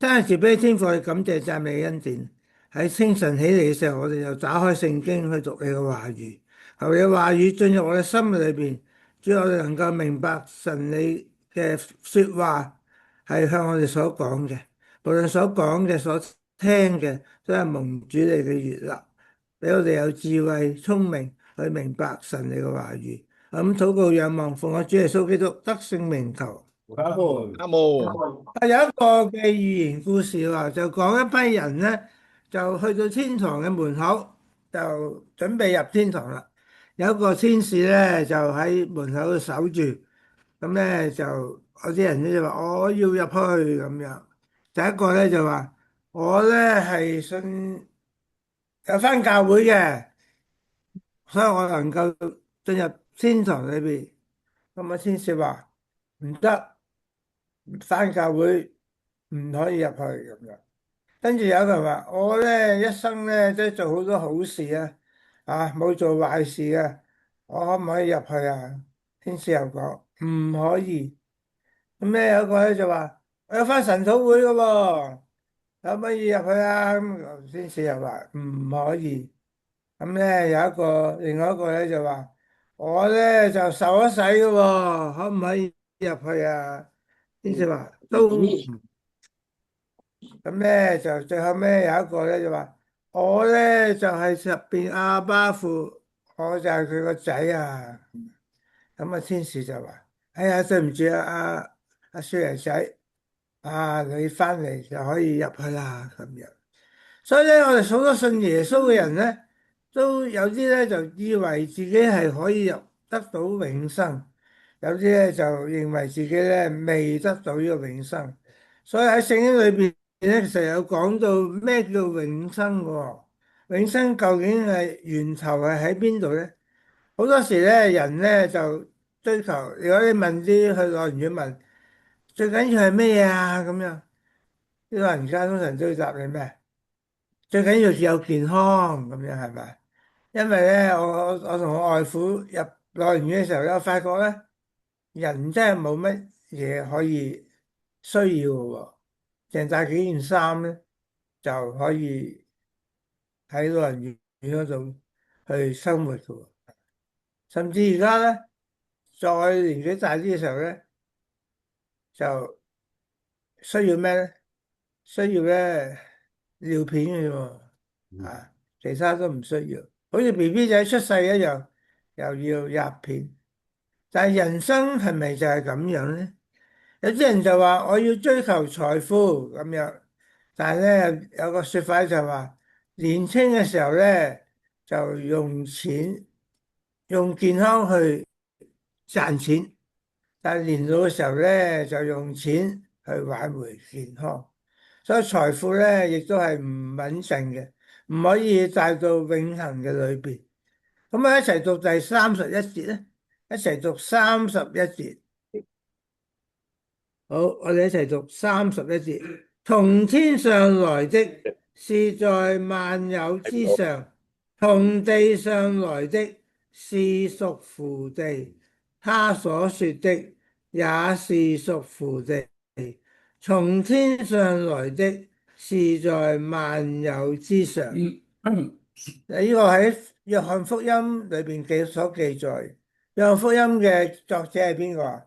真係慈悲天父，我哋感謝讚美恩典。喺清晨起嚟嘅時候，我哋就打開聖經去讀你嘅話語，求你嘅話語進入我哋心裏邊，主要我哋能夠明白神你嘅說話係向我哋所講嘅，無論所講嘅、所聽嘅，都係蒙主你嘅悅納，俾我哋有智慧、聰明去明白神你嘅話語。咁禱告仰望，奉我主耶穌基督得勝名求。阿門。有一個嘅寓言故事話，就講一批人咧，就去到天堂嘅門口，就準備入天堂啦。有一個天使咧，就喺門口度守住，咁咧就有啲人咧就話我要入去咁樣。第一個咧就話我咧係信有返教會嘅，所以我能夠進入天堂裏邊。咁啊，天使話唔得，返教會唔可以入去咁樣。跟住有一個人話：我咧一生咧都做好多好事啊，冇做壞事啊，我可唔可以入去啊？天使又講唔可以。咁咧有一個咧就話：我有返神土會嘅喎，可唔可以入去啊？咁天使又話唔可以。咁咧有一個另外一個咧就話：我咧就受咗洗嘅喎，可唔可以入去啊？天使話都唔。咁咧就最後尾有一個咧就話我咧就係入邊阿爸父，我就係佢個仔啊。咁啊天使就話：哎呀，對唔住啊，阿少爺仔，你翻嚟就可以入去啦咁樣。所以咧，我哋好多信耶穌嘅人咧，都有啲咧就以為自己係可以得到永生，有啲咧就認為自己咧未得到呢個永生。所以喺聖經裏邊咧，其實有講到咩叫永生喎？永生究竟係源頭係喺邊度咧？好多時咧，人咧就追求，如果你問啲去老人院問，最緊要係咩啊？咁樣啲老人家通常都會答你咩？最緊要有健康咁樣係咪？因為咧，我同我外父入老人院嘅時候咧，我發覺咧，人真係冇乜嘢可以需要嘅喎，淨帶幾件衫咧就可以喺老人院嗰度去生活嘅喎。甚至而家咧，再年紀大啲嘅時候咧，就需要咩咧？需要咧尿片嘅喎，其他都唔需要。好似 BB 仔出世一樣，又要入片。但係人生係咪就係咁樣咧？有啲人就話我要追求財富咁樣，但係咧有個説法就話年輕嘅時候咧就用錢用健康去賺錢，但係年老嘅時候咧就用錢去挽回健康。所以財富咧亦都係唔穩陣嘅，唔可以帶到永恆嘅裏邊。咁啊，一齊讀第31節咧，一齊讀31節。好，我哋一齊讀31節。從天上來的，是在萬有之上；從地上來的，是屬乎地。他所說的也是屬乎地。從天上來的，是在萬有之上。呢個喺約翰福音裏邊所記載。約翰福音嘅作者係邊個啊？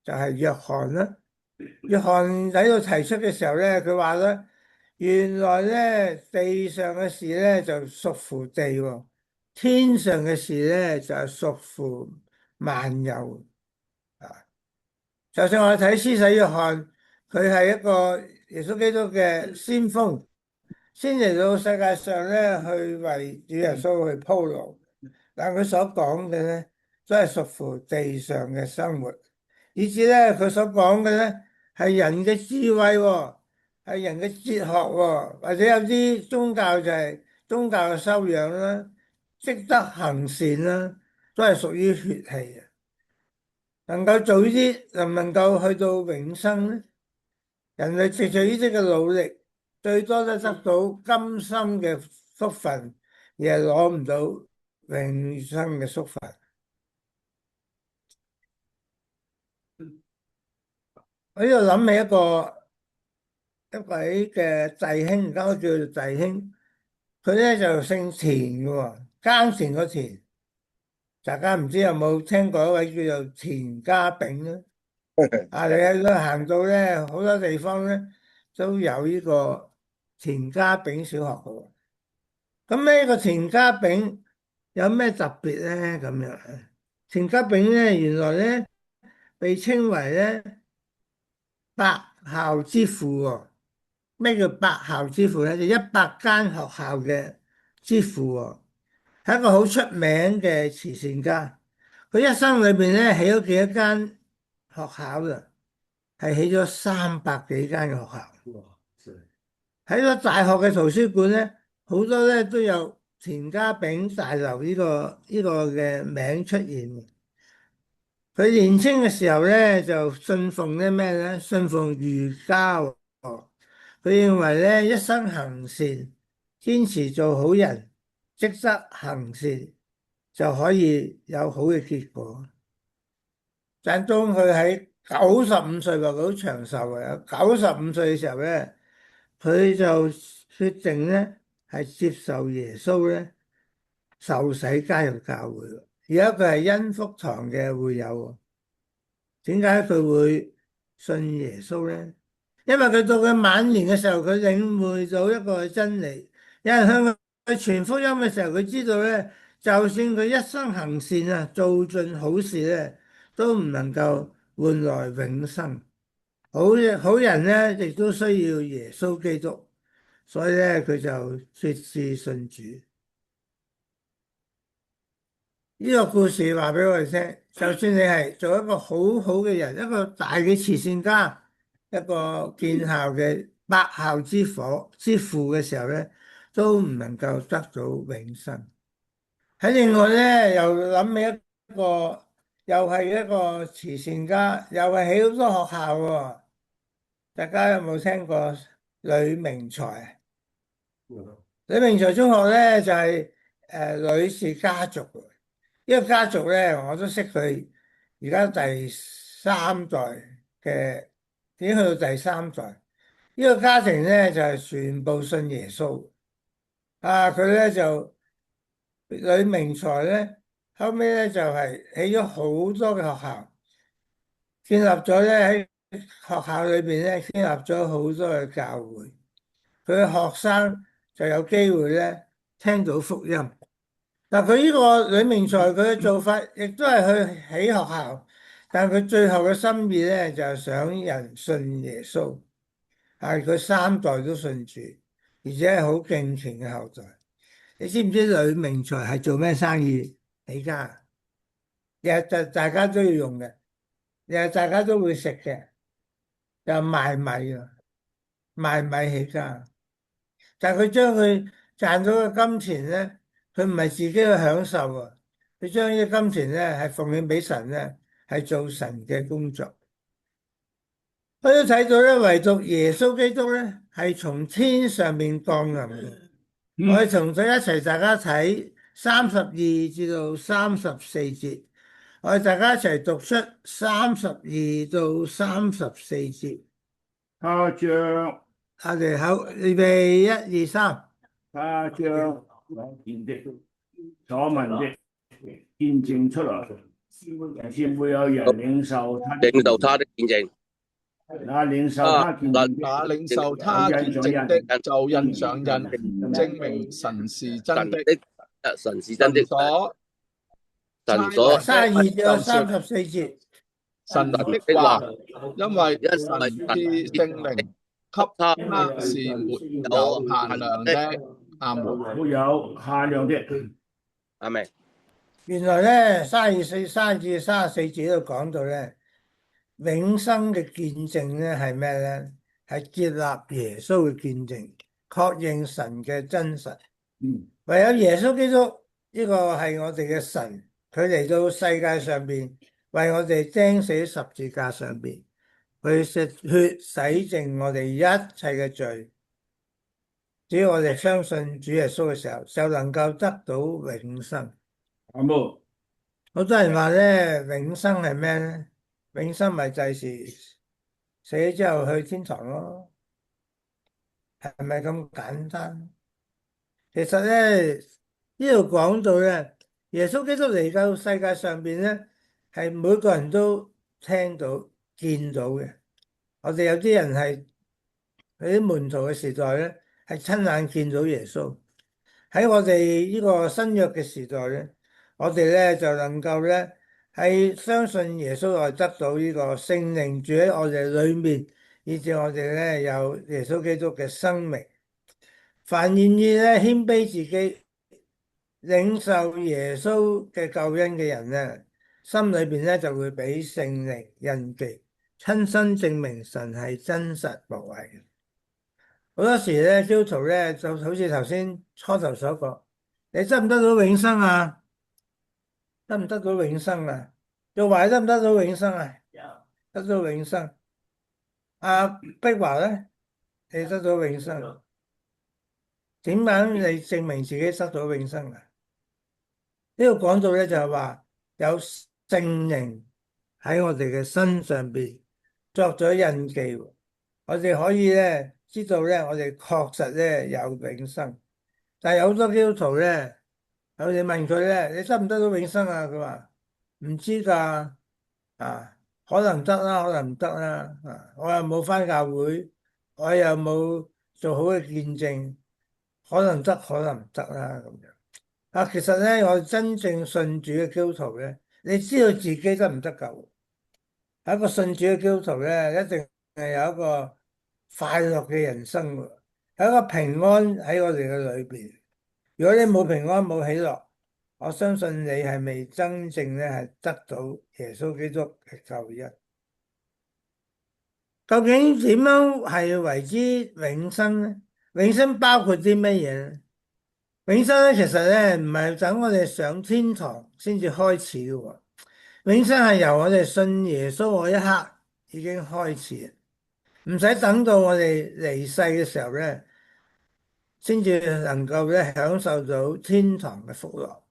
就係約翰啦。約翰喺度提出嘅時候咧，佢話咧，原來咧地上嘅事咧就屬乎地喎，天上嘅事咧就係屬乎萬有啊。就算我哋睇施洗約翰，佢係一個耶穌基督嘅先鋒，先嚟到世界上咧去為主耶穌去鋪路，但佢所講嘅咧都係屬乎地上嘅生活。以至咧，佢所講嘅咧係人嘅智慧喎，係人嘅哲學喎，或者有啲宗教就係宗教嘅修養啦，積德行善啦，都係屬於血氣嘅。能夠做呢啲，能唔能夠去到永生咧？人類藉住呢啲嘅努力，最多都得到今生嘅福分，而係攞唔到永生嘅福分。我呢度諗起一個一位嘅弟兄，而家我叫做弟兄，佢咧就姓田嘅喎，耕田個田。大家唔知有冇聽過一位叫做田家炳咧？啊，你喺度行到咧，好多地方咧都有呢個田家炳小學嘅喎。咁呢個田家炳有咩特別咧？咁樣，田家炳咧原來咧被稱為咧百校之父喎。咩叫百校之父咧？就100間學校嘅之父喎，係一個好出名嘅慈善家。佢一生裏邊咧起咗幾多間學校㗎？係起咗300幾間嘅學校。喺個大學嘅圖書館咧，好多咧都有田家炳大樓呢個嘅名出現。佢年青嘅時候咧就信奉啲咩咧？信奉儒家喎。佢認為咧一生行善，堅持做好人，積德行善就可以有好嘅結果。但當佢喺95歲，話佢好長壽啊！95歲嘅時候咧，佢就決定咧係接受耶穌咧受洗加入教會。而家佢係恩福堂嘅會友。點解佢會信耶穌咧？因為佢到佢晚年嘅時候，佢領會到一個真理。有人向佢傳福音嘅時候，佢知道咧，就算佢一生行善啊，做盡好事咧，都唔能夠換來永生。好人咧，亦都需要耶穌基督，所以咧，佢就決志信主。呢個故事話俾我哋聽，就算你係做一個好好嘅人，一個大嘅慈善家，一個建校嘅百校之父嘅時候咧，都唔能夠得到永生。喺另外咧，又諗起一個，又係一個慈善家，又係起好多學校喎。大家有冇聽過呂明才？呂明才中學咧就係呂氏家族。呢個家族咧，我都識佢，而家第3代嘅，已經去到第3代。呢個家庭咧就係全部信耶穌。啊，佢咧就呂明才咧，後尾咧就係起咗好多嘅學校，建立咗咧喺學校裏邊咧建立咗好多嘅教會。佢嘅學生就有機會咧聽到福音。嗱，佢呢個呂明才佢嘅做法，亦都係去起學校，但係佢最後嘅心意咧，就係想人信耶穌，係佢3代都信主，而且係好敬虔嘅後代。你知唔知呂明才係做咩生意起家？日日就大家都要用嘅，日日大家都會食嘅，就賣米啊，賣米起家。但係佢將佢賺到嘅金錢咧，佢唔係自己去享受啊！佢將呢啲金錢咧係奉獻俾神咧，係做神嘅工作。我都睇到咧，唯獨耶穌基督咧係從天上面降臨嘅。我哋同佢一齊，大家睇32至到34節。我哋大家一齊讀出32到34節。他將我哋好，預備1、2、3。他將所見的、所聞的見證出來，是沒有人領受他的見證。那領受他見證的就印上印，證明神是真的。神是真的。神所32至34節。神的話，因為神賜聖靈給他是沒有限量的。阿門。沒有限量的。阿們。原來咧32至34節都講到咧，永生嘅見證咧係咩咧？係接納耶穌嘅見證，確認神嘅真實。唯有耶穌基督呢個係我哋嘅神，佢嚟到世界上邊，為我哋釘死十字架上邊，佢食血洗淨我哋一切嘅罪。只要我哋相信主耶穌嘅時候，就能夠得到永生。阿門。好多人話咧，永生係咩咧？永生咪第時死咗之後去天堂咯。係咪咁簡單？其實咧，呢度講到咧，耶穌基督嚟到世界上邊咧，係每個人都聽到、見到嘅。我哋有啲人係喺啲門徒嘅時代咧，係親眼見到耶穌。喺我哋呢個新約嘅時代咧，我哋咧就能夠咧係相信耶穌，我哋得到呢個聖靈住喺我哋裏面，以至我哋咧有耶穌基督嘅生命。凡願意咧謙卑自己，領受耶穌嘅救恩嘅人咧，心裏邊咧就會俾聖靈印記，親身證明神係真實無偽嘅。好多時咧，基督徒咧就好似頭先初頭所講，你得唔得到永生啊？得唔得到永生啊？又話得唔得到永生啊？得到永生。阿碧華咧，你得到永生，點樣你證明自己得到永生啊？呢度講到咧就係話有聖靈喺我哋嘅身上邊作咗印記，我哋可以咧知道咧我哋確實咧有永生。但係有好多基督徒咧，有哋問佢咧，你得唔得到永生啊？佢話唔知㗎，啊，可能得啦，可能唔得啦，啊，我又冇返教會，我又冇做好嘅見證，可能得，可能唔得啦咁樣。啊，其實咧，我真正信主嘅基督徒咧，你知道自己得唔得救？一個信主嘅基督徒咧，一定係有一個快樂嘅人生喎，有一個平安喺我哋嘅裏邊。如果你冇平安冇喜樂，我相信你係未真正咧係得到耶穌基督嘅救恩。究竟點樣係為之永生咧？永生包括啲乜嘢咧？永生咧，其實咧唔係等我哋上天堂先至開始嘅喎。永生係由我哋信耶穌嗰一刻已經開始，唔使等到我哋離世嘅時候咧，先至能夠咧享受到天堂嘅福樂。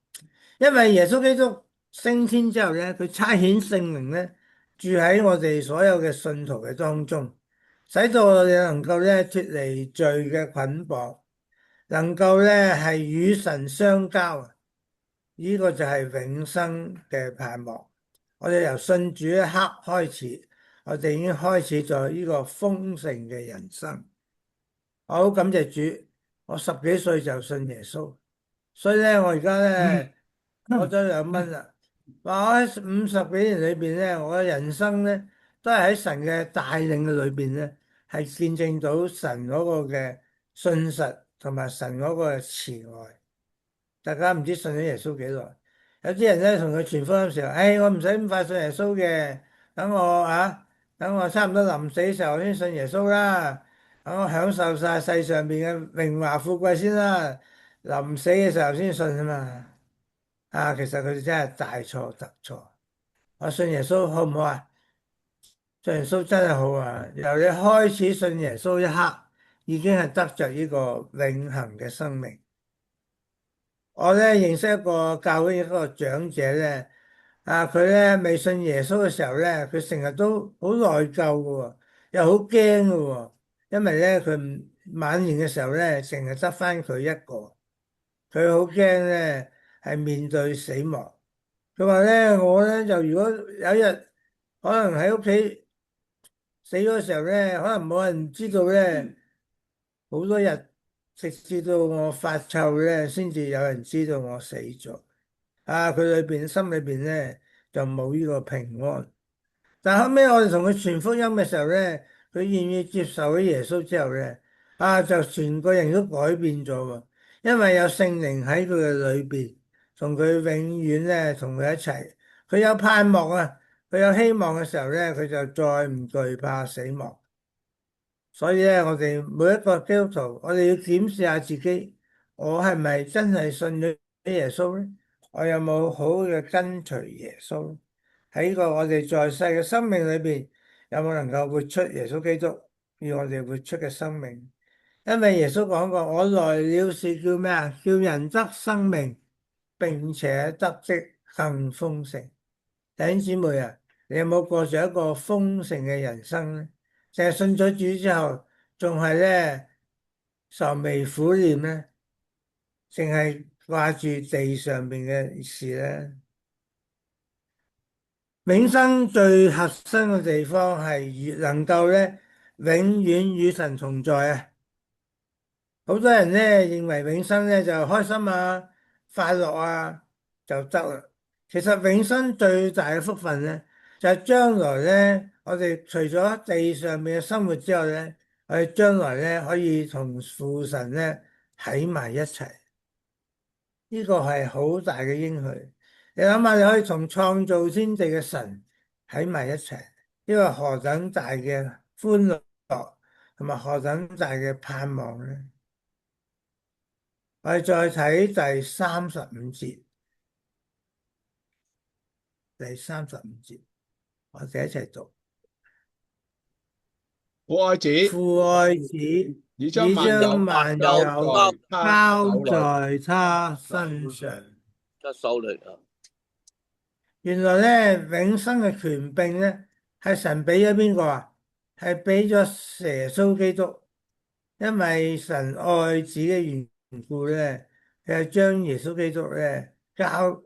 因為耶穌基督升天之後咧，佢差遣聖靈咧住喺我哋所有嘅信徒嘅當中，使到我哋能夠咧脫離罪嘅捆綁，能夠咧係與神相交。呢個就係永生嘅盼望。我哋由信主一刻開始，我哋已經開始咗呢個豐盛嘅人生。我好感謝主，我十幾歲就信耶穌，所以咧我而家咧攞咗2蚊啦。話我喺50幾年裏邊咧，我嘅人生咧都係喺神嘅帶領嘅裏邊咧，係見證到神嗰個嘅信實同埋神嗰個慈愛。大家唔知信咗耶穌幾耐？有啲人咧同佢傳福音嘅時候，我唔使咁快信耶穌嘅，等我差唔多臨死嘅時候先信耶穌啦，等我享受晒世上邊嘅榮華富貴先啦，臨死嘅時候先信啊嘛。其實佢哋真係大錯特錯。我信耶穌好唔好啊？信耶穌真係好啊！由你開始信耶穌一刻，已經係得着呢個永恆嘅生命。我咧認識一個教會一個長者咧，佢咧未信耶穌嘅時候咧，佢成日都好內疚嘅喎，又好驚嘅喎，因為咧佢晚年嘅時候咧，成日得返佢一個，佢好驚咧係面對死亡。佢話咧，我咧就如果有一日可能喺屋企死咗嘅時候咧，可能冇人知道咧，好多日。直至到我發臭咧，先至有人知道我死咗。佢心裏邊咧就冇呢個平安。但後尾我哋同佢傳福音嘅時候咧，佢願意接受咗耶穌之後咧，就全個人都改變咗喎。因為有聖靈喺佢嘅裏邊，同佢永遠咧同佢一齊。佢有盼望啊，佢有希望嘅時候咧，佢就再唔懼怕死亡。所以咧，我哋每一個基督徒，我哋要檢視下自己，我係咪真係信咗耶穌咧？我有冇好好嘅跟隨耶穌咧？喺個我哋在世嘅生命裏邊，有冇能夠活出耶穌基督要我哋活出嘅生命？因為耶穌講過，我來了是叫咩啊？叫人得生命，並且得的更豐盛。弟兄姊妹啊，你有冇過住一個豐盛嘅人生咧？淨係信咗主之後，仲係咧愁眉苦臉咧，淨係掛住地上邊嘅事咧？永生最核心嘅地方係越能夠咧永遠與神同在啊！好多人咧認為永生咧就開心啊、快樂啊就得啦。其實永生最大嘅福分咧，就係將來咧，我哋除咗地上面嘅生活之外咧，我哋將來咧可以同父神咧喺埋一齊。呢個係好大嘅應許。你諗下，你可以同創造天地嘅神喺埋一齊，呢個何等大嘅歡樂，同埋何等大嘅盼望咧？我哋再睇第35節，第35節，我哋一齊讀。我愛子，父愛子，已已將萬有交交在在他身上。得手裏啊，原來咧，永生嘅權柄咧，係神俾咗邊個啊？係俾咗耶穌基督。因為神愛子嘅緣故咧，佢係將耶穌基督咧交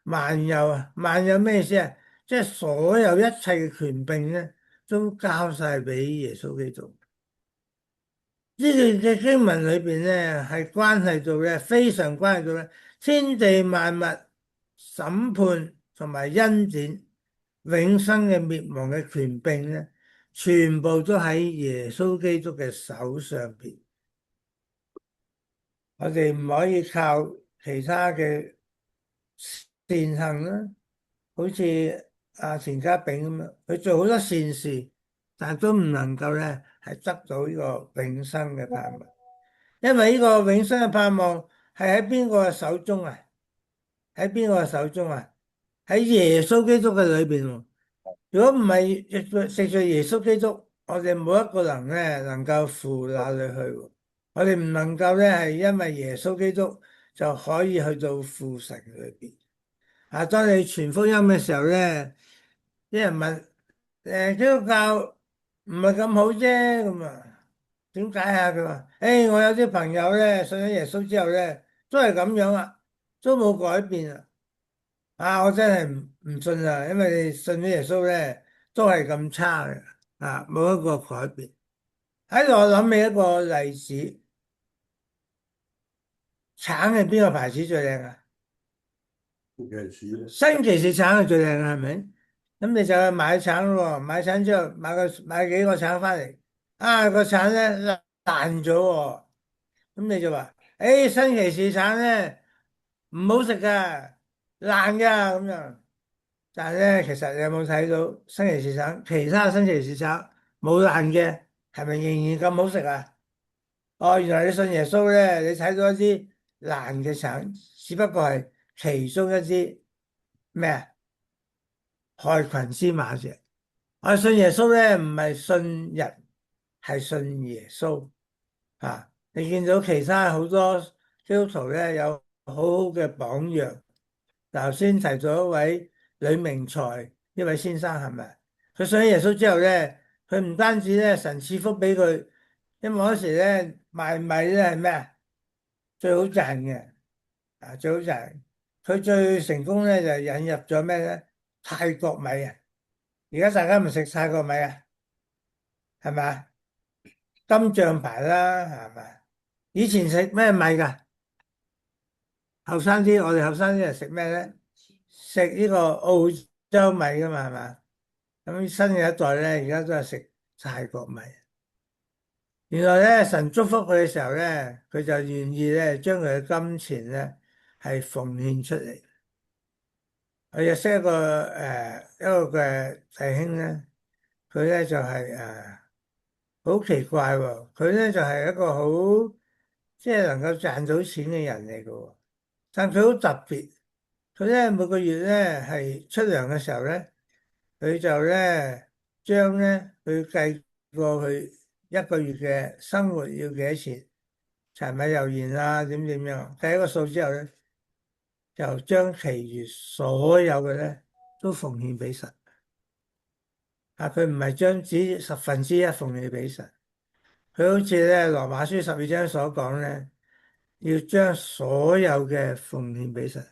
萬有啊！萬有咩意思啊？即係所有一切嘅權柄咧，都交晒俾耶穌基督。呢段嘅經文裏邊咧，係關係到咧，非常關係到咧，天地萬物審判同埋恩典、永生嘅滅亡嘅權柄咧，全部都喺耶穌基督嘅手上邊。我哋唔可以靠其他嘅善行啦，好似阿田家炳咁樣，佢做好多善事，但都唔能夠咧係得到呢個永生嘅盼望。因為呢個永生嘅盼望係喺邊個嘅手中啊？喺邊個嘅手中啊？喺耶穌基督嘅裏邊喎。如果唔係藉著耶穌基督，我哋冇一個人咧能夠赴那裏去喎。我哋唔能夠咧係因為耶穌基督就可以去到父神裏邊。啊，當你傳福音嘅時候咧，啲人問基督教唔係咁好啫，咁啊？點解啊？佢話：我有啲朋友咧信咗耶穌之後咧，都係咁樣啊，都冇改變啊！啊，我真係唔信啊，因為你信咗耶穌咧，都係咁差嘅，啊，冇一個改變。喺度我諗起一個例子，橙係邊個牌子最靚啊？新奇士橙係最靚嘅，係咪？咁你就去買橙咯，買橙之後買幾個橙翻嚟，啊，個橙咧爛咗喎。咁你就話：新奇士橙咧唔好食噶，爛噶咁樣。但係咧，其實你有冇睇到新奇士橙？其他新奇士橙冇爛嘅，係咪仍然咁好食啊？哦，原來你信耶穌咧，你睇到一啲爛嘅橙，只不過係其中一啲咩啊？害群之馬啫。我信耶穌咧，唔係信人，係信耶穌。啊！你見到其他好多基督徒咧，有好好嘅榜樣。頭先提咗一位呂明才呢位先生，係咪？佢信咗耶穌之後咧，佢唔單止咧神賜福俾佢，因為嗰時咧賣米咧係咩啊？最好賺嘅，啊，最好賺。佢最成功咧就引入咗咩咧？泰國米啊！而家大家唔食泰國米啊？係咪？金象牌啦，係咪？以前食咩米噶？後生啲，我哋後生啲人食咩咧？食呢個澳洲米噶嘛，係嘛？咁新嘅一代咧，而家都係食泰國米。原來咧，神祝福佢嘅時候咧，佢就願意咧將佢嘅金錢咧係奉獻出嚟。我又識一個嘅弟兄咧，佢咧就係好奇怪喎，佢咧就係一個好即係能夠賺到錢嘅人嚟嘅喎，但佢好特別，佢咧每個月咧係出糧嘅時候咧，佢就咧將咧佢計過佢一個月嘅生活要幾多錢，柴米油鹽啊點點樣，計一個數之後咧，就將其餘所有嘅咧都奉獻俾神。啊，佢唔係將只10分之一奉獻俾神。佢好似咧羅馬書12章所講咧，要將所有嘅奉獻俾神。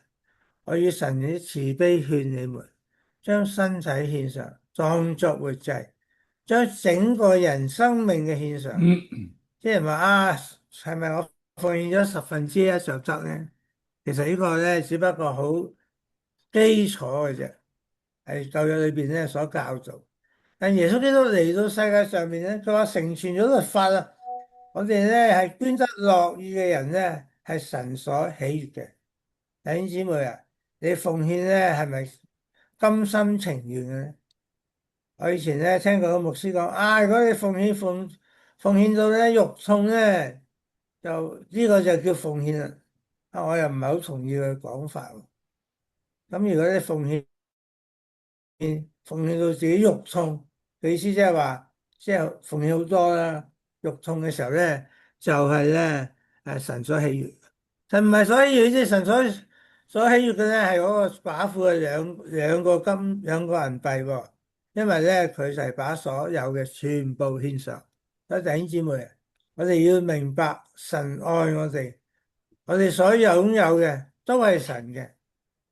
我以神嘅慈悲勸你們，將身體獻上，當作活祭，將整個人生命嘅獻上。即係話啊，係咪我奉獻咗1/10就得咧？其實呢個咧只不過好基礎嘅啫，係舊約裏邊咧所教導。但耶穌基督嚟到世界上面咧，佢話成全咗律法啦。我哋咧係捐得樂意嘅人咧，係神所喜悅嘅。弟兄姊妹啊，你奉獻咧係咪甘心情願嘅咧？我以前咧聽過個牧師講啊，如果你奉獻到咧肉痛咧，就呢個就叫奉獻啦。啊，我又唔係好同意佢講法喎。咁如果你奉獻到自己肉痛，嘅意思即係話，即係奉獻好多啦。肉痛嘅時候咧，就係咧神所喜悅。神唔係所喜悅，即係神所喜悅嘅咧係嗰個寡婦嘅兩個銀幣喎。因為咧佢就係把所有嘅全部獻上。所以弟兄姊妹，我哋要明白神愛我哋，我哋所擁有嘅都係神嘅，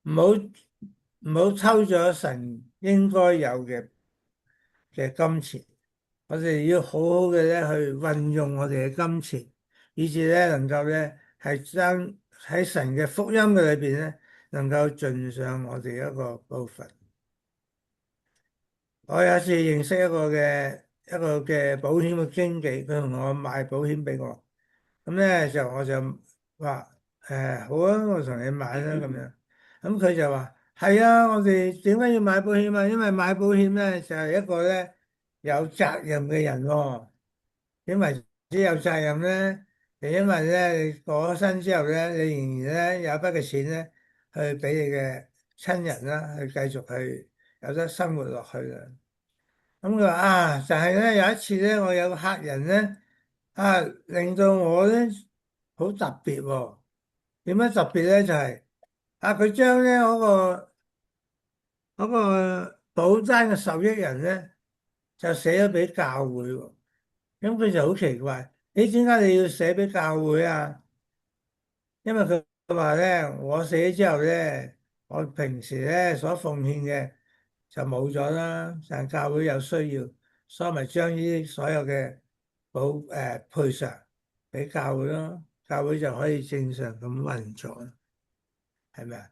唔好抽咗神應該有嘅金錢。我哋要好好嘅咧去運用我哋嘅金錢，以至咧能夠咧係將喺神嘅福音嘅裏邊咧，能夠盡上我哋一個部分。我有一次認識一個嘅保險嘅經紀，佢同我賣保險俾我，咁咧我就話好啊，我同你買啦咁樣。咁佢就話係啊，我哋點解要買保險啊？因為買保險咧就係一個咧有責任嘅人喎。因為只有責任咧，就因為咧你過咗身之後咧，你仍然咧有一筆嘅錢咧去俾你嘅親人啦，去繼續去有得生活落去啦。咁佢話啊，就係咧有一次咧，我有個客人咧啊，令到我咧好特別喎。點樣特別咧？就係啊，佢將咧嗰個保單嘅受益人咧，就寫咗俾教會喎。咁佢就好奇怪，點解你要寫俾教會啊？因為佢話咧，我死咗之後咧，我平時咧所奉獻嘅就冇咗啦，但教會有需要，所以咪將呢啲所有嘅賠償俾教會咯，教會就可以正常咁運作，係咪啊？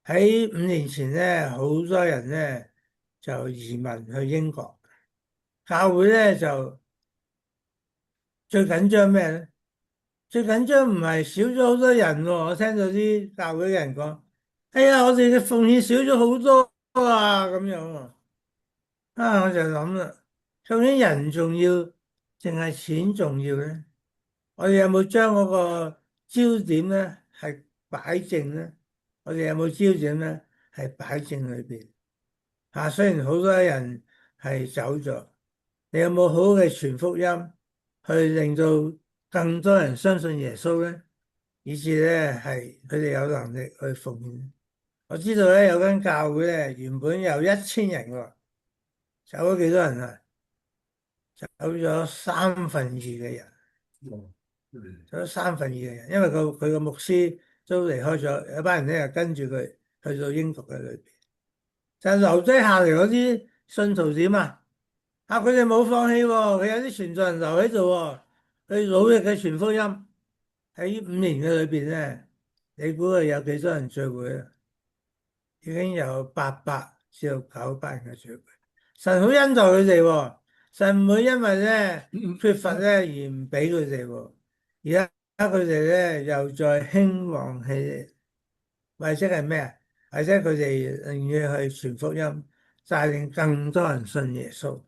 喺5年前咧，好多人咧就移民去英國，教會咧就最緊張咩咧？最緊張唔係少咗好多人喎，我聽到啲教會嘅人講：哎呀，我哋嘅奉獻少咗好多啊，咁樣啊，我就諗啦，究竟人重要定係錢重要咧？我哋有冇將嗰個焦點咧係擺正咧？我哋有冇焦點咧係擺正裏邊？雖然好多人係走咗，你有冇好好嘅傳福音，去令到更多人相信耶穌咧？以至咧係佢哋有能力去奉獻。我知道咧有間教會咧原本有1000人喎，走咗幾多人啊？走咗2/3嘅人，走咗2/3嘅人，因為佢個牧師都離開咗，有班人咧又跟住佢去到英國嘅裏邊，就留低下嚟嗰啲信徒點啊？佢哋冇放棄喎，佢有啲傳道人留喺度喎，佢努力嘅傳福音。喺5年嘅裏邊咧，你估佢有幾多人聚會啊？已經有800至900人嘅聚會。神好恩待佢哋喎，神唔會因為咧缺乏咧而唔俾佢哋喎。而家佢哋咧又再興旺起嚟，或者係咩啊？或者佢哋寧願去傳福音，帶領更多人信耶穌。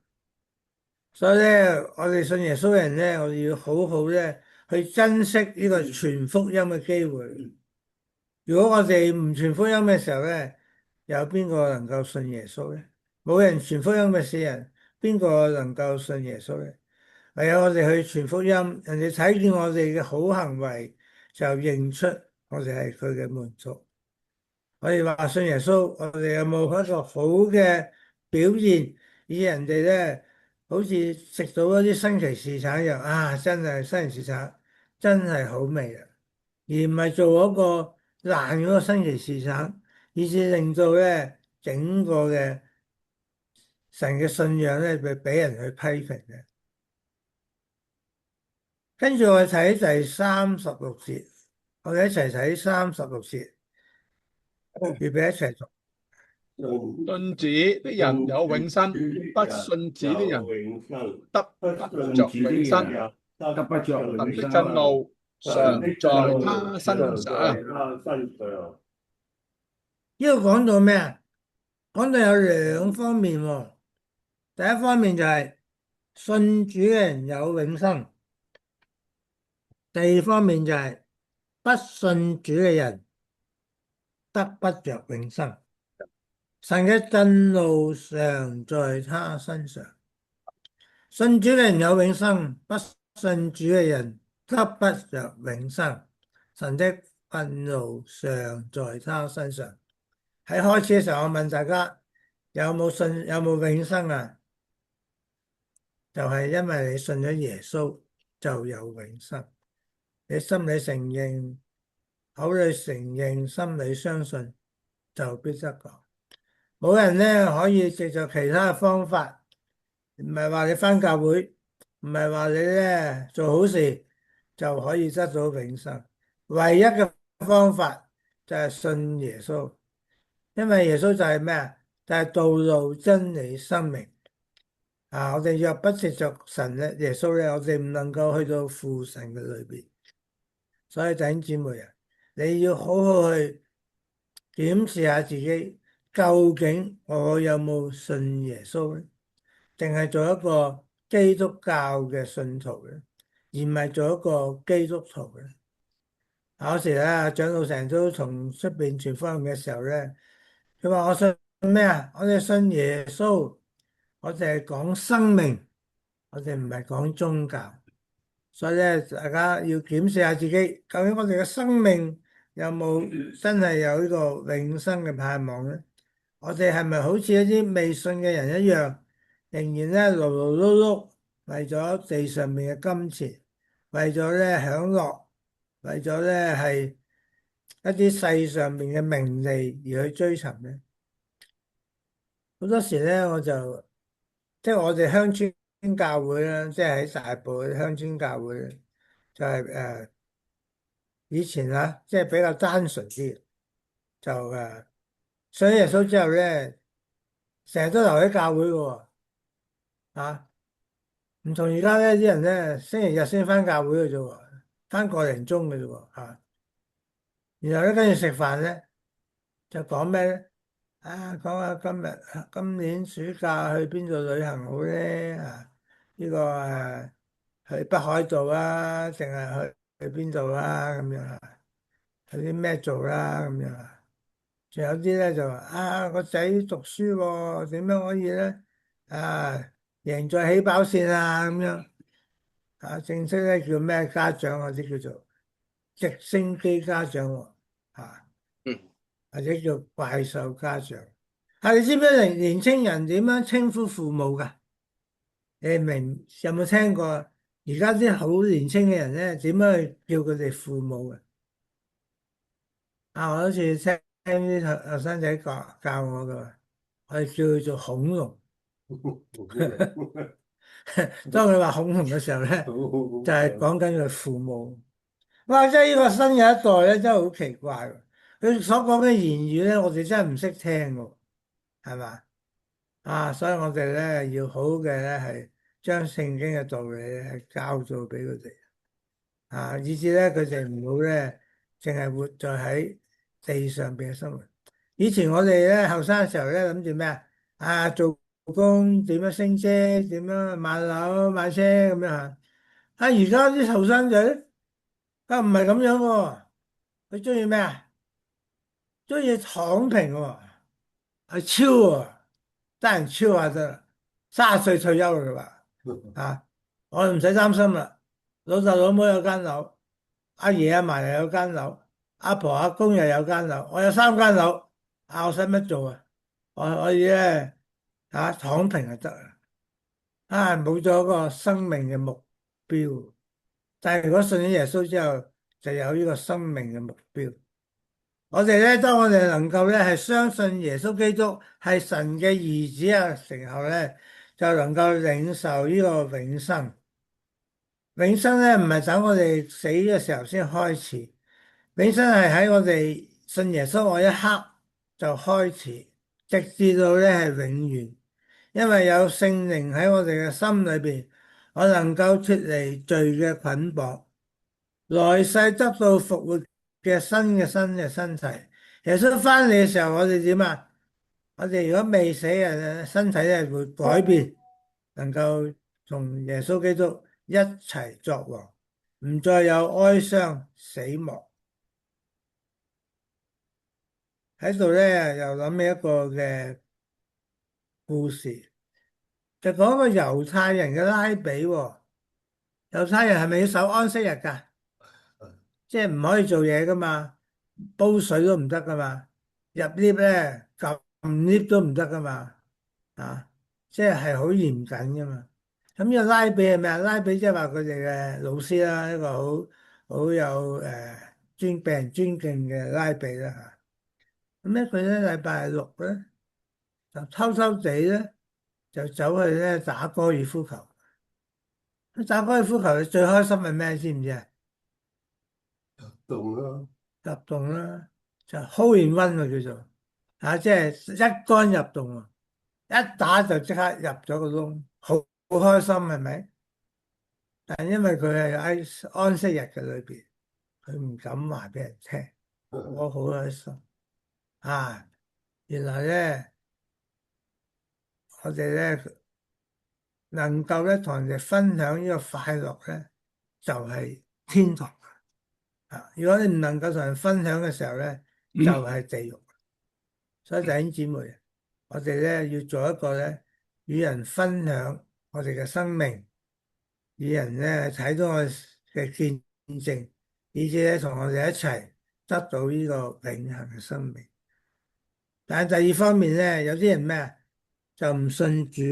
所以咧，我哋信耶穌嘅人咧，我哋要好好咧去珍惜呢個傳福音嘅機會。如果我哋唔傳福音嘅時候咧，有邊個能夠信耶穌咧？冇人傳福音嘅時人，邊個能夠信耶穌咧？唯有我哋去傳福音，人哋睇見我哋嘅好行為，就認出我哋係佢嘅門徒。我哋話信耶穌，我哋有冇一個好嘅表現，以人哋咧好似食到嗰啲新奇士橙一樣啊！真係新奇士橙真係好味啊，而唔係做嗰個爛嗰個新奇士橙，以致令到咧整個嘅神嘅信仰咧俾人去批評嘅。跟住我哋睇第36節，我哋一齊睇36節，預備一齊讀。信子的人有永生，不信子的人得不着永生。得不着神的永生。震怒常在他身上。呢個講到咩啊？講到有兩方面喎。第一方面就係信主嘅人有永生，第二方面就係不信主嘅人得不着永生。神嘅震怒常在他身上。信主嘅人有永生，不信主嘅人得不着永生。神的震怒常在他身上。喺開始嘅時候，我問大家有冇永生啊？就係因為你信咗耶穌就有永生。你心裏承認，口裏承認，心裏相信，就必得救。冇人咧可以藉着其他嘅方法，唔係話你返教會，唔係話你咧做好事就可以得到永生。唯一嘅方法就係信耶穌，因為耶穌就係咩啊？就係道路、真理、生命。我哋若不藉着神咧，耶穌咧，我哋唔能夠去到父神嘅裏邊。所以弟兄姊妹啊，你要好好去檢視下自己，究竟我有冇信耶穌咧？定係做一個基督教嘅信徒咧，而唔係做一個基督徒咧？有時咧，長老成日都從出邊傳福音嘅時候咧，佢話我信咩啊？我哋信耶穌，我哋係講生命，我哋唔係講宗教。所以咧，大家要檢視下自己，究竟我哋嘅生命有冇真係有呢個永生嘅盼望咧？我哋係咪好似一啲未信嘅人一樣，仍然咧勞勞碌碌，為咗地上面嘅金錢，為咗咧享樂，為咗咧係一啲世上面嘅名利而去追尋咧？好多時咧，我哋鄉村教會啦，即係喺大埔嘅鄉村教會咧，就係以前啊，即係比較單純啲，就信耶穌之後咧，成日都留喺教會嘅喎。唔同而家咧啲人咧，星期日先返教會嘅啫喎，返個零鐘嘅啫喎。然後咧跟住食飯咧，就講咩咧？講下今年暑假去邊度旅行好咧？呢個去北海道啊，定係去邊度啊？咁樣有啲咩做啦？咁樣仲有啲咧就話個仔讀書喎，點樣可以咧贏在起跑線啊？咁樣正式咧叫咩家長或者叫做直升機家長喎。嗯，或者叫怪獸家長。你知唔知年青人點樣稱呼父母㗎？你有冇聽過？而家啲好年青嘅人咧，點樣去叫佢哋父母嘅？我好似聽啲後生仔教我㗎，我哋叫佢做恐龍。當佢話恐龍嘅時候咧，就係講緊佢父母。哇！即係呢個新嘅一代咧，真係好奇怪喎。佢所講嘅言語咧，我哋真係唔識聽喎，係嘛？所以我哋咧要好好嘅咧，係將聖經嘅道理咧係教導俾佢哋。以至咧佢哋唔好咧，淨係活在喺地上邊嘅生活。以前我哋咧後生嘅時候咧諗住咩啊？做工點樣升職，點樣買樓買車咁樣嚇。而家啲後生仔唔係咁樣喎，佢中意咩啊？中意躺平喎，係超喎，得人超下得啦。30歲退休啦嘛，我哋唔使擔心啦。老豆老母有間樓，阿爺阿嫲又有間樓，阿婆阿公又有間樓，我有3間樓，我使乜做啊？我可以咧躺平就得啦。啊，冇咗個生命嘅目標。但係如果信咗耶穌之後，就有呢個生命嘅目標。我哋咧，當我哋能夠咧係相信耶穌基督係神嘅兒子嘅時候咧，就能夠領受呢個永生。永生咧唔係等我哋死嘅時候先開始，永生係喺我哋信耶穌嗰一刻就開始，直至到咧係永遠。因為有聖靈喺我哋嘅心裏邊，我能夠脫離罪嘅捆綁，來世得到復活嘅新嘅身體。耶穌翻嚟嘅時候，我哋點啊？我哋如果未死嘅身體咧會改變，能夠同耶穌基督一齊作王，唔再有哀傷、死亡。喺度咧又諗起一個嘅故事，就講個猶太人嘅拉比喎。猶太人係咪要守安息日㗎？即係唔可以做嘢㗎嘛，煲水都唔得㗎嘛，入 lift 咧撳 lift 都唔得㗎嘛，啊，即係好嚴謹㗎嘛。咁呢個拉比係咩啊？拉比即係話佢哋嘅老師啦，一個好有被人尊敬嘅拉比啦嚇。咁咧佢咧禮拜六咧就偷偷地咧就走去咧打高爾夫球。打高爾夫球最開心係咩？知唔知啊？動咯，入洞啦，就 hole in one 啊叫做，即係一桿入洞啊，一打就即刻入咗個窿，好開心係咪？但係因為佢係喺安息日嘅裏邊，佢唔敢話俾人聽，我好開心啊！原來咧，我哋咧能夠咧同人哋分享呢個快樂咧，就係天堂啊！如果你唔能夠同人分享嘅時候咧，就係地獄。所以弟兄姊妹，我哋咧要做一個咧與人分享我哋嘅生命，與人咧睇到我嘅見證，以至咧同我哋一齊得到呢個永恆嘅生命。但係第二方面咧，有啲人咩啊，就唔信主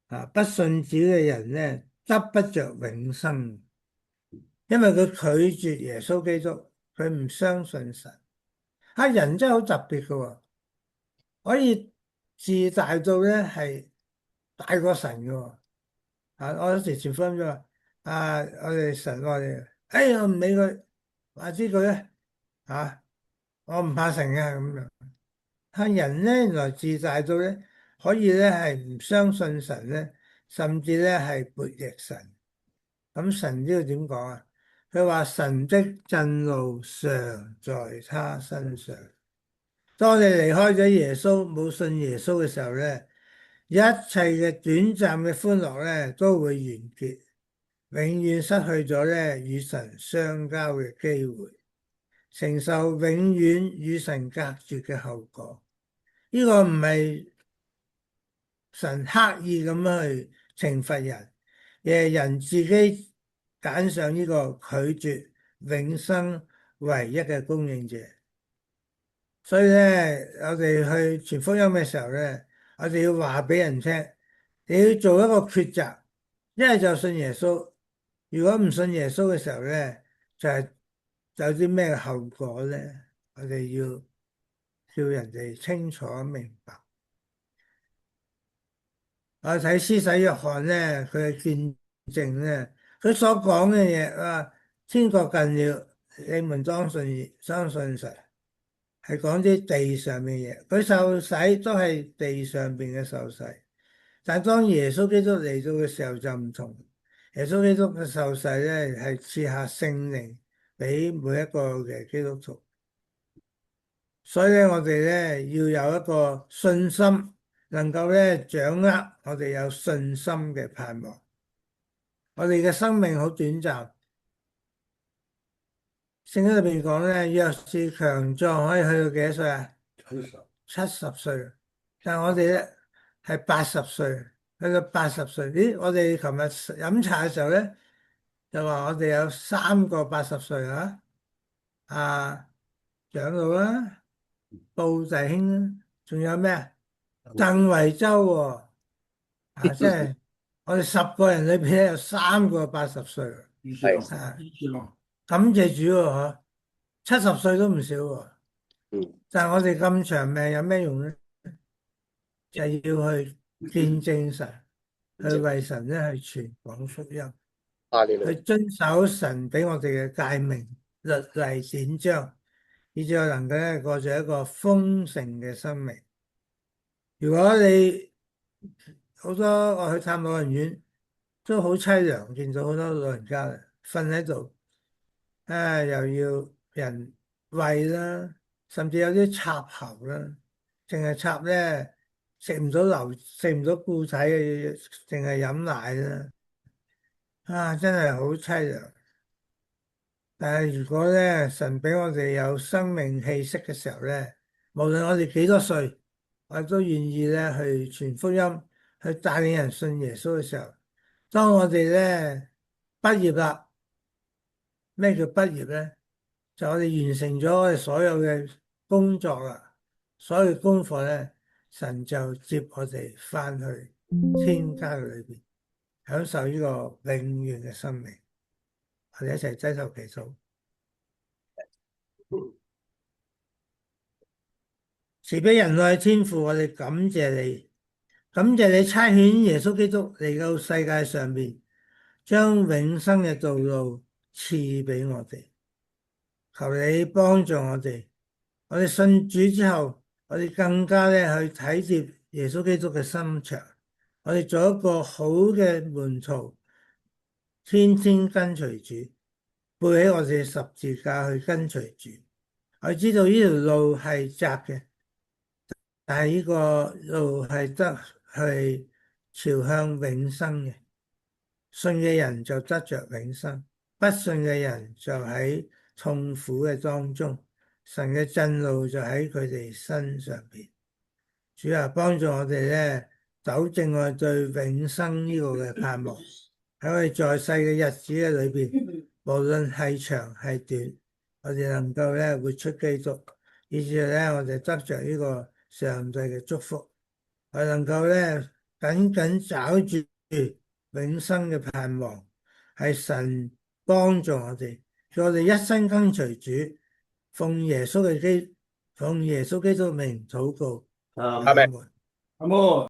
喎，不信主嘅人咧得不着永生，因為佢拒絕耶穌基督，佢唔相信神。人真係好特別嘅喎。可以自大到咧係大過神嘅喎。我有時傳福音咗話，我哋神我哋，我唔理佢，話知佢咧，我唔怕神嘅咁樣。人咧原來自大到咧，可以咧係唔相信神咧，甚至咧係悖逆神。咁神知道點講啊？佢話神的震怒常在他身上。當你離開咗耶穌，冇信耶穌嘅時候咧，一切嘅短暫嘅歡樂咧都會完結，永遠失去咗咧與神相交嘅機會，承受永遠與神隔絕嘅後果。呢個唔係神刻意咁樣去懲罰人，而係人自己揀上呢個拒絕永生唯一嘅供應者。所以咧，我哋去傳福音嘅時候咧，我哋要話俾人聽，你要做一個抉擇，一係就信耶穌。如果唔信耶穌嘅時候咧，就係有啲咩後果咧？我哋要叫人哋清楚明白。我睇施洗約翰咧，佢嘅見證咧，佢所講嘅嘢啊，天國近了，你們當信相信神。係講啲地上嘅嘢，佢受洗都係地上邊嘅受洗，但係當耶穌基督嚟到嘅時候就唔同。耶穌基督嘅受洗咧係賜下聖靈俾每一個嘅基督徒，所以咧我哋咧要有一個信心，能夠咧掌握我哋有信心嘅盼望。我哋嘅生命好短暫。聖經裏邊講咧，若是強壯可以去到幾多歲啊？70歲。但係我哋咧係80歲，去到80歲。咦？我哋琴日飲茶嘅時候咧，就話我哋有3個80歲啊，長老啦，布弟兄啦，仲有咩啊？鄧維洲喎，即係我哋10個人裏邊咧有3個80歲係啊，感謝主喎，嗬，70歲都唔少喎。嗯但係我哋咁長命有咩用咧？就係要去見證神，去為神咧去傳講福音，去哈利路亞遵守神俾我哋嘅誡命、律例、典章，以至我能夠咧過住一個豐盛嘅生命。如果你好多我去探老人院，都好凄涼，見到好多老人家瞓喺度，又要人餵啦，甚至有啲插喉啦，淨係插咧食唔到食唔到固體嘅嘢，淨係飲奶啦，真係好凄涼。但係如果咧神俾我哋有生命氣息嘅時候咧，無論我哋幾多歲，我都願意咧去傳福音，去帶領人信耶穌嘅時候，當我哋咧畢業啦，咩叫畢業咧？就我哋完成咗我哋所有嘅工作啦，所有功課咧，神就接我哋翻去天家嘅裏邊，享受呢個永遠嘅生命。我哋一齊低頭祈禱。慈悲仁愛天父，我哋感謝你，感謝你差遣耶穌基督嚟到世界上邊，將永生嘅道路賜俾我哋。求你幫助我哋，我哋信主之後，我哋更加咧去體貼耶穌基督嘅心腸，我哋做一個好嘅門徒，天天跟隨主，背起我哋十字架去跟隨主。我知道呢條路係窄嘅，但係呢個路係得係朝向永生嘅。信嘅人就得着永生，不信嘅人就喺痛苦嘅當中。神嘅震怒就喺佢哋身上邊。主啊，幫助我哋咧，糾正我哋對永生呢個嘅盼望。喺我哋在世嘅日子嘅裏邊，無論係長係短，我哋能夠咧活出基督，以至咧我哋得着呢個上帝嘅祝福，我能夠咧緊緊抓住永生嘅盼望，係神幫助我哋，叫我哋一生跟隨主，奉耶穌基督名禱告，阿們。阿門。阿門。